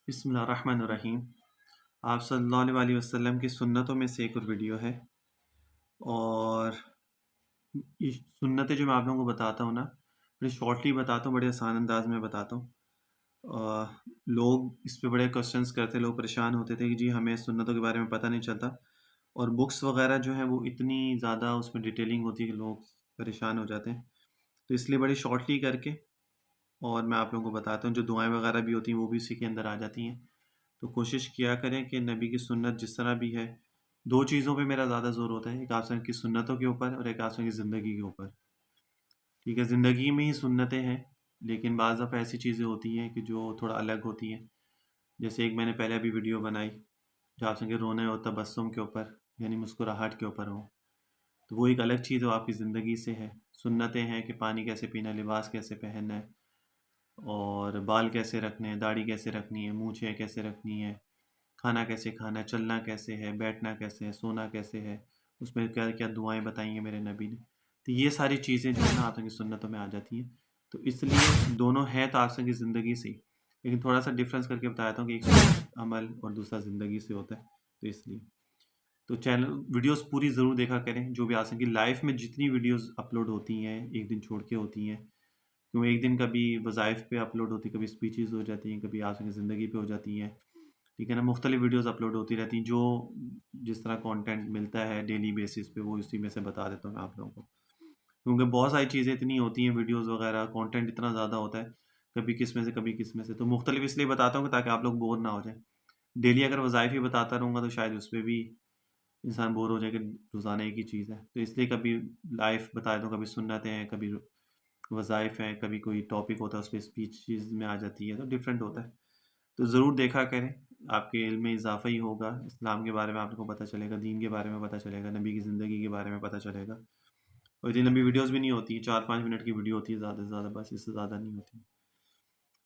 بسم اللہ الرحمن الرحیم۔ آپ صلی اللہ علیہ وسلم کی سنتوں میں سے ایک اور ویڈیو ہے، اور یہ سنتیں جو میں آپ لوگوں کو بتاتا ہوں نا، بڑے شارٹلی بتاتا ہوں، بڑے آسان انداز میں بتاتا ہوں۔ لوگ اس پہ بڑے کوشچنس کرتے، لوگ پریشان ہوتے تھے کہ جی ہمیں سنتوں کے بارے میں پتہ نہیں چلتا، اور بکس وغیرہ جو ہیں وہ اتنی زیادہ اس میں ڈیٹیلنگ ہوتی ہے کہ لوگ پریشان ہو جاتے ہیں۔ تو اس لیے بڑی شارٹلی کر کے اور میں آپ لوگوں کو بتاتا ہوں، جو دعائیں وغیرہ بھی ہوتی ہیں وہ بھی اسی کے اندر آ جاتی ہیں۔ تو کوشش کیا کریں کہ نبی کی سنت جس طرح بھی ہے، دو چیزوں پہ میرا زیادہ زور ہوتا ہے، ایک آپ کی سنتوں کے اوپر اور ایک آپ کی زندگی کے اوپر۔ ٹھیک ہے، زندگی میں ہی سنتیں ہیں، لیکن بعض دفعہ ایسی چیزیں ہوتی ہیں کہ جو تھوڑا الگ ہوتی ہیں، جیسے ایک میں نے پہلے ابھی ویڈیو بنائی جو آپ کے رونے اور تبسم کے اوپر، یعنی مسکراہٹ کے اوپر ہو، تو وہ ایک الگ چیز وہ آپ کی زندگی سے ہے۔ سنتیں ہیں کہ پانی کیسے پینا ہے، لباس کیسے پہننا ہے، اور بال کیسے رکھنے ہیں، داڑھی کیسے رکھنی ہے، مونچھیں کیسے رکھنی ہے، کھانا کیسے کھانا ہے، چلنا کیسے ہے، بیٹھنا کیسے ہے، سونا کیسے ہے، اس میں کیا کیا دعائیں بتائی ہیں میرے نبی نے۔ تو یہ ساری چیزیں جو ہے نا آپ کی سنتوں میں آ جاتی ہیں، تو اس لیے دونوں ہیں تو آپ کی زندگی سے ہی، لیکن تھوڑا سا ڈفرینس کر کے بتایا ہوں کہ ایک سنت عمل اور دوسرا زندگی سے ہوتا ہے، تو اس لیے تو چینل ویڈیوز پوری ضرور دیکھا کریں، جو بھی کی لائف میں جتنی ویڈیوز اپلوڈ ہوتی ہیں ایک دن چھوڑ کے ہوتی ہیں، کیوں ایک دن کبھی وظائف پہ اپلوڈ ہوتی ہے، کبھی اسپیچز ہو جاتی ہیں، کبھی آپ کی زندگی پہ ہو جاتی ہیں، ٹھیک ہے نا، مختلف ویڈیوز اپلوڈ ہوتی رہتی ہیں، جو جس طرح کانٹینٹ ملتا ہے ڈیلی بیسس پہ وہ اسی میں سے بتا دیتا ہوں میں آپ لوگوں کو، کیونکہ بہت ساری چیزیں اتنی ہوتی ہیں، ویڈیوز وغیرہ کانٹینٹ اتنا زیادہ ہوتا ہے، کبھی کس میں سے کبھی کس میں سے، تو مختلف اس لیے بتاتا ہوں کہ تاکہ آپ لوگ بور نہ ہو جائیں۔ ڈیلی اگر وظائف ہی بتاتا رہوں گا تو شاید اس پہ بھی انسان بور ہو جائے کہ روزانہ ایک ہی چیز ہے، تو اس لیے کبھی لائف بتا دوں، کبھی سنتیں ہیں، کبھی وظائف ہیں، کبھی کوئی ٹاپک ہوتا ہے اس پہ اسپیچ چیز میں آ جاتی ہے، تو ڈفرینٹ ہوتا ہے، تو ضرور دیکھا کریں، آپ کے علم میں اضافہ ہی ہوگا، اسلام کے بارے میں آپ کو پتہ چلے گا، دین کے بارے میں پتہ چلے گا، نبی کی زندگی کے بارے میں پتہ چلے گا، اور اتنی لمبی ویڈیوز بھی نہیں ہوتی، 4-5 منٹ کی ویڈیو ہوتی ہے زیادہ سے زیادہ، بس اس سے زیادہ نہیں ہوتی۔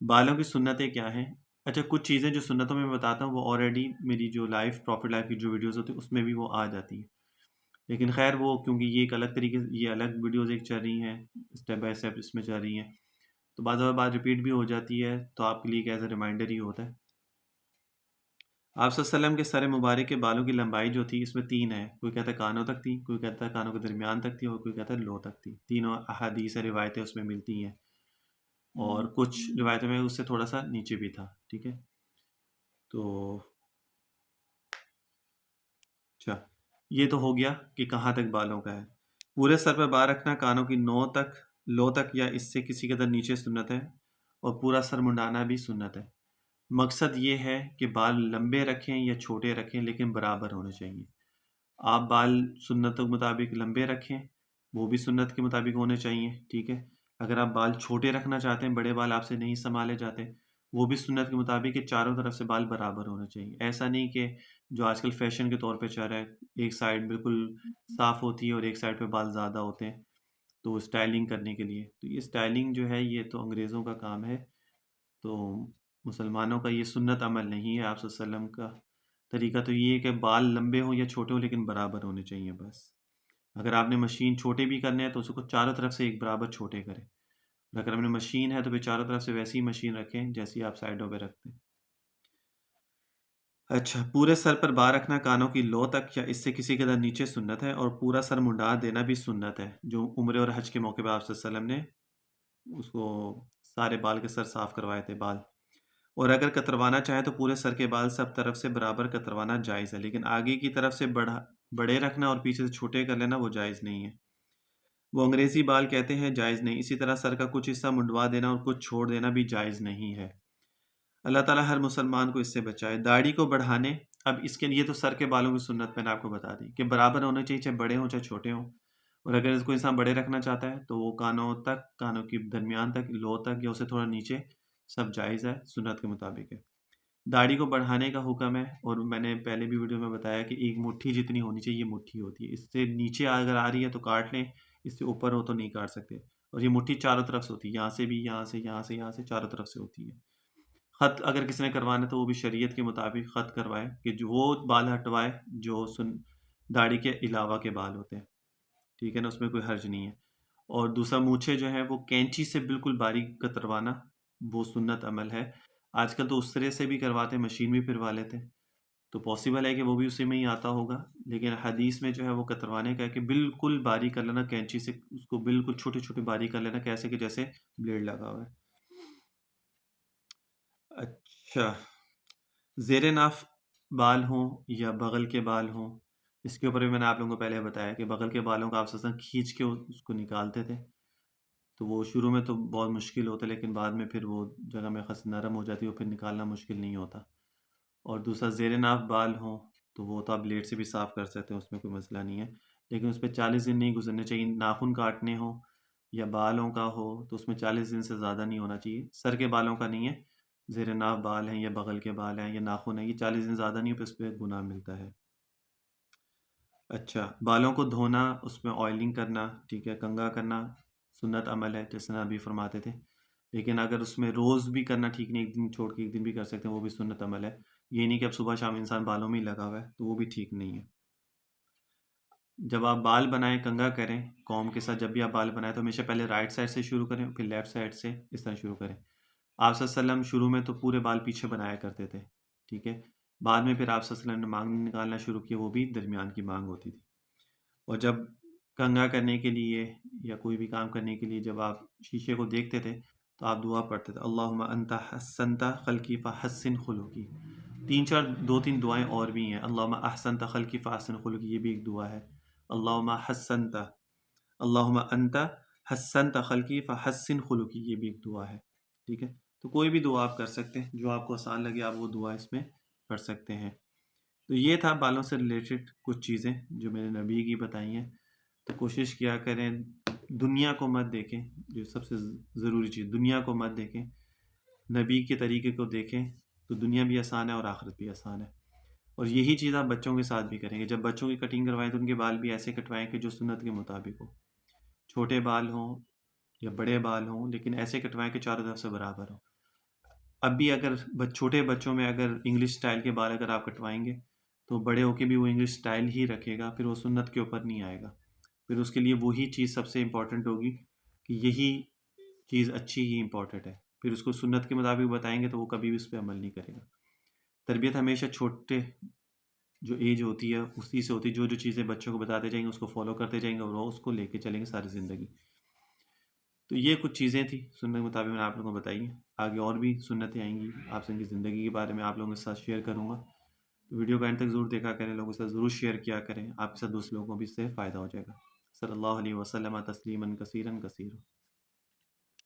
بالوں کی سنتیں کیا ہیں؟ اچھا، کچھ چیزیں جو سنتوں میں بتاتا ہوں وہ آلریڈی میری جو لائف پروفٹ لائف کی جو ویڈیوز ہوتی ہیں اس میں بھی وہ آ جاتی ہیں، لیکن خیر وہ کیونکہ یہ ایک الگ طریقے سے، یہ الگ ویڈیوز ایک چل رہی ہیں، اسٹیپ بائی اسٹیپ اس میں چل رہی ہیں، تو بعض دفعہ بات ریپیٹ بھی ہو جاتی ہے، تو آپ کے لیے ایک ایز اے ریمائنڈر ہی ہوتا ہے۔ آپ صلی اللہ علیہ وسلم کے سر مبارک کے بالوں کی لمبائی جو تھی اس میں 3 ہے، کوئی کہتا ہے کانوں تک تھی، کوئی کہتا ہے کانوں کے درمیان تک تھی، اور کوئی کہتا ہے لو تک تھی، تینوں احادیث روایتیں اس میں ملتی ہیں، اور کچھ روایتوں میں اس سے تھوڑا سا نیچے بھی تھا، ٹھیک ہے۔ تو اچھا، یہ تو ہو گیا کہ کہاں تک بالوں کا ہے۔ پورے سر پہ بال رکھنا کانوں کی نو تک، لو تک یا اس سے کسی قدر نیچے سنت ہے، اور پورا سر منڈانا بھی سنت ہے۔ مقصد یہ ہے کہ بال لمبے رکھیں یا چھوٹے رکھیں لیکن برابر ہونے چاہیے۔ آپ بال سنت کے مطابق لمبے رکھیں، وہ بھی سنت کے مطابق ہونے چاہیے، ٹھیک ہے۔ اگر آپ بال چھوٹے رکھنا چاہتے ہیں، بڑے بال آپ سے نہیں سنبھالے جاتے، وہ بھی سنت کے مطابق کہ چاروں طرف سے بال برابر ہونے چاہیے۔ ایسا نہیں کہ جو آج کل فیشن کے طور پہ چل رہا ہے، ایک سائڈ بالکل صاف ہوتی ہے اور ایک سائڈ پہ بال زیادہ ہوتے ہیں، تو اسٹائلنگ کرنے کے لیے، تو یہ اسٹائلنگ جو ہے یہ تو انگریزوں کا کام ہے، تو مسلمانوں کا یہ سنت عمل نہیں ہے۔ آپ صلی اللہ علیہ وسلم کا طریقہ تو یہ ہے کہ بال لمبے ہوں یا چھوٹے ہوں لیکن برابر ہونے چاہیے بس۔ اگر آپ نے مشین چھوٹے بھی کرنے ہیں تو اس کو چاروں طرف سے ایک برابر چھوٹے کریں، اور اگر آپ نے مشین ہے تو پھر چاروں طرف سے ویسی ہی مشین رکھیں جیسی آپ سائڈوں پہ رکھتے ہیں۔ اچھا، پورے سر پر بال رکھنا کانوں کی لو تک یا اس سے کسی قدر نیچے سنت ہے، اور پورا سر منڈا دینا بھی سنت ہے، جو عمرے اور حج کے موقع پہ آپ صلی اللہ علیہ وسلم نے اس کو سارے بال کے سر صاف کروائے تھے بال، اور اگر کتروانا چاہے تو پورے سر کے بال سب طرف سے برابر کتروانا جائز ہے، لیکن آگے کی طرف سے بڑے رکھنا اور پیچھے سے چھوٹے کر لینا وہ جائز نہیں ہے۔ وہ انگریزی بال کہتے ہیں جائز نہیں۔ اسی طرح سر کا کچھ حصہ منڈوا دینا اور کچھ چھوڑ دینا بھی جائز نہیں ہے۔ اللہ تعالیٰ ہر مسلمان کو اس سے بچائے۔ داڑھی کو بڑھانے، اب اس کے لیے تو سر کے بالوں کی سنت میں نے آپ کو بتا دی کہ برابر ہونے چاہیے، چاہے بڑے ہوں چاہے چھوٹے ہوں، اور اگر اس کو انسان بڑے رکھنا چاہتا ہے تو وہ کانوں تک، کانوں کی درمیان تک، لو تک یا اسے تھوڑا نیچے، سب جائز ہے، سنت کے مطابق ہے۔ داڑھی کو بڑھانے کا حکم ہے، اور میں نے پہلے بھی ویڈیو میں بتایا کہ ایک مٹھی جتنی ہونی چاہیے، یہ مٹھی ہوتی ہے، اس سے نیچے اگر آ رہی ہے تو کاٹ لیں، اس سے اوپر ہو تو نہیں کاٹ سکتے، اور یہ مٹھی چاروں طرف سے ہوتی ہے، یہاں سے بھی، یہاں سے، یہاں سے، یہاں سے، چاروں طرف سے ہوتی ہے۔ خط اگر کسی نے کروانا ہے تو وہ بھی شریعت کے مطابق خط کروائے، کہ جو وہ بال ہٹوائے جو داڑھی کے علاوہ کے بال ہوتے ہیں، ٹھیک ہے نا، اس میں کوئی حرج نہیں ہے۔ اور دوسرا، مونچھیں جو ہیں وہ کینچی سے بالکل باریک کتروانا وہ سنت عمل ہے۔ آج کل تو اس طرح سے بھی کرواتے ہیں، مشین بھی پھروا لیتے ہیں، تو پاسبل ہے کہ وہ بھی اسی میں ہی آتا ہوگا، لیکن حدیث میں جو ہے وہ کتروانے کا ہے کہ بالکل باریک کر لینا کینچی سے، اس کو بالکل چھوٹے چھوٹے باریک کر لینا، کیسے کہ جیسے بلیڈ لگا ہوا ہے۔ اچھا، زیر ناف بال ہوں یا بغل کے بال ہوں، اس کے اوپر بھی میں نے آپ لوگوں کو پہلے بتایا کہ بغل کے بالوں کا آپ سے کھینچ کے اس کو نکالتے تھے، تو وہ شروع میں تو بہت مشکل ہوتا ہے، لیکن بعد میں پھر وہ جگہ میں خاص نرم ہو جاتی ہے، وہ پھر نکالنا مشکل نہیں ہوتا۔ اور دوسرا زیر ناف بال ہوں تو وہ تو آپ بلیڈ سے بھی صاف کر سکتے ہیں، اس میں کوئی مسئلہ نہیں ہے، لیکن اس پہ 40 دن نہیں گزرنے چاہیے۔ ناخن کاٹنے ہوں یا بالوں کا ہو تو اس میں 40 دن سے زیادہ نہیں ہونا چاہیے، سر کے بالوں کا نہیں ہے، زیر ناف بال ہیں یا بغل کے بال ہیں یا ناخن ہیں، یہ 40 دن زیادہ نہیں ہو، پھر اس پہ گناہ ملتا ہے۔ اچھا، بالوں کو دھونا، اس میں آئلنگ کرنا، ٹھیک ہے، کنگھا کرنا سنت عمل ہے، جیسے نبی فرماتے تھے، لیکن اگر اس میں روز بھی کرنا ٹھیک نہیں، ایک دن چھوڑ کے ایک دن بھی کر سکتے ہیں، وہ بھی سنت عمل ہے۔ یہ نہیں کہ اب صبح شام انسان بالوں میں ہی لگا ہوا ہے، تو وہ بھی ٹھیک نہیں ہے۔ جب آپ بال بنائیں، کنگھا کریں کوم کے ساتھ، جب بھی آپ بال بنائیں تو ہمیشہ پہلے رائٹ سائڈ سے شروع کریں، پھر لیفٹ سائڈ سے، اس طرح شروع کریں۔ آپ صلی اللہ علیہ وسلم شروع میں تو پورے بال پیچھے بنایا کرتے تھے، ٹھیک ہے، بعد میں پھر آپ صلی اللہ علیہ وسلم نے مانگ نکالنا شروع کیا، وہ بھی درمیان کی مانگ ہوتی تھی۔ اور جب کنگھا کرنے کے لیے یا کوئی بھی کام کرنے کے لیے جب آپ شیشے کو دیکھتے تھے تو آپ دعا پڑھتے تھے، اللہم انت حسنت خلقی فحسن خلقی۔ دو تین دعائیں اور بھی ہیں، اللہم احسنت خلقی فحسن خلقی، یہ بھی ایک دعا ہے۔ اللہم حسنت، اللہم انت حسنت خلقی فحسن خلقی، یہ بھی ایک دعا ہے، ٹھیک ہے۔ تو کوئی بھی دعا آپ کر سکتے ہیں، جو آپ کو آسان لگے آپ وہ دعا اس میں پڑھ سکتے ہیں۔ تو یہ تھا بالوں سے ریلیٹڈ کچھ چیزیں جو میں نے نبی کی بتائی ہیں۔ تو کوشش کیا کریں دنیا کو مت دیکھیں، جو سب سے ضروری چیز، دنیا کو مت دیکھیں، نبی کے طریقے کو دیکھیں، تو دنیا بھی آسان ہے اور آخرت بھی آسان ہے۔ اور یہی چیز آپ بچوں کے ساتھ بھی کریں گے، جب بچوں کی کٹنگ کروائیں تو ان کے بال بھی ایسے کٹوائیں کہ جو سنت کے مطابق ہو، چھوٹے بال ہوں یا بڑے بال ہوں، لیکن ایسے کٹوائیں کہ چاروں طرف سے برابر ہو۔ اب بھی اگر چھوٹے بچوں میں اگر انگلش سٹائل کے بال اگر آپ کٹوائیں گے تو بڑے ہو کے بھی وہ انگلش سٹائل ہی رکھے گا، پھر وہ سنت کے اوپر نہیں آئے گا، پھر اس کے لیے وہی چیز سب سے امپورٹنٹ ہوگی کہ یہی چیز اچھی ہی امپورٹنٹ ہے، پھر اس کو سنت کے مطابق بتائیں گے تو وہ کبھی بھی اس پہ عمل نہیں کرے گا۔ تربیت ہمیشہ چھوٹے جو ایج ہوتی ہے اسی سے ہوتی ہے، جو جو چیزیں بچوں کو بتاتے جائیں گے اس کو فالو کرتے جائیں گے اور وہ اس کو لے کے چلیں گے ساری زندگی۔ تو یہ کچھ چیزیں تھیں سنت کے مطابق میں نے آپ لوگوں کو بتائی ہیں، آگے اور بھی سنتیں آئیں گی، آپ سے ان کی زندگی کے بارے میں آپ لوگوں کے ساتھ شیئر کروں گا۔ تو ویڈیو کو اینڈ تک ضرور دیکھا کریں، لوگوں کے ساتھ ضرور شیئر کیا کریں، آپ کے ساتھ دوسرے لوگوں کو بھی اس سے فائدہ ہو جائے گا۔ صلی اللہ علیہ وسلم تسلیما کثیرا کثیرا۔